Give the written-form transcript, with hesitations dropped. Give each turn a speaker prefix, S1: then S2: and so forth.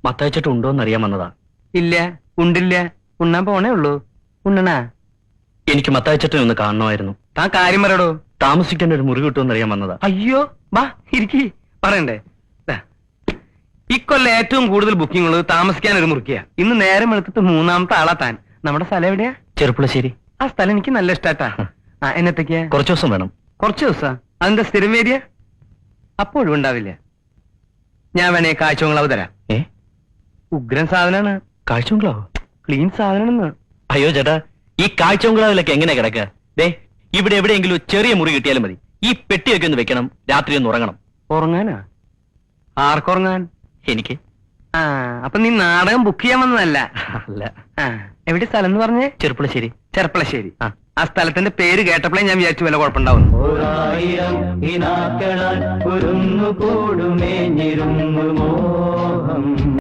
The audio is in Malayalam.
S1: മത്തായിച്ചിട്ട് ഉണ്ടോന്ന് അറിയാൻ വന്നതാ.
S2: ഇല്ല, ഉണ്ടില്ല. ഉണ്ണാൻ പോണേ ഉള്ളൂ. ഉണ്ണണാ?
S1: എനിക്ക് മത്തായിച്ചിട്ടിനെ ഒന്ന് കാണണമായിരുന്നു.
S2: താൻ കാര്യം പറയടോ.
S1: താമസിക്കേണ്ട ഒരു മുറി കിട്ടുമെന്ന് അറിയാൻ വന്നതാ.
S2: അയ്യോ, വാ ഇരിക്കി. പറയണ്ടേ? ഇക്കൊല്ലം ഏറ്റവും കൂടുതൽ ബുക്കിംഗ് ഉള്ളത് താമസിക്കാൻ ഒരു മുറിക്കുക. ഇന്ന് നേരം എടുത്തിട്ട് മൂന്നാമത്തെ ആളാ താൻ. നമ്മുടെ സ്ഥലം എവിടെയാ?
S1: ചെറുപ്പുളശ്ശേരി.
S2: ആ സ്ഥലം എനിക്ക് നല്ല ഇഷ്ടാട്ടാ. എന്നത്തേക്കാ?
S1: കുറച്ചു ദിവസം വേണം.
S2: കുറച്ചു ദിവസം? അതിന്റെ സ്ഥിരം ഏരിയ? അപ്പോഴും ഉണ്ടാവില്ല. ഞാൻ വേണേ കാഴ്ചകളാവ് തരാം. ഉഗ്രൻ സാധനാണ്.
S1: കാഴ്ചബംഗ്ലാവോ?
S2: ക്ലീൻ സാധനം.
S1: അയ്യോ ചേട്ടാ, ഈ കാഴ്ചബംഗ്ലാവിലൊക്കെ എങ്ങനെ കിടക്കുക? ഇവിടെ എവിടെയെങ്കിലും ചെറിയ മുറി കിട്ടിയാലും മതി. ഈ പെട്ടിയൊക്കെ ഒന്ന് വെക്കണം, രാത്രി ഒന്ന് ഉറങ്ങണം.
S2: ഉറങ്ങാനാ? ആർക്കുറങ്ങാൻ?
S1: എനിക്ക്.
S2: അപ്പൊ നീ നാടകം ബുക്ക് ചെയ്യാൻ വന്നതല്ല?
S1: അല്ല.
S2: എവിടെ സ്ഥലം എന്ന് പറഞ്ഞേ?
S1: ചെറുപ്പുളശ്ശേരി.
S2: ചെറുപ്പുളശ്ശേരി. ആ സ്ഥലത്തിന്റെ പേര് കേട്ടപ്പോഴേ ഞാൻ വിചാരിച്ചു വല്ല കുഴപ്പമുണ്ടാവും.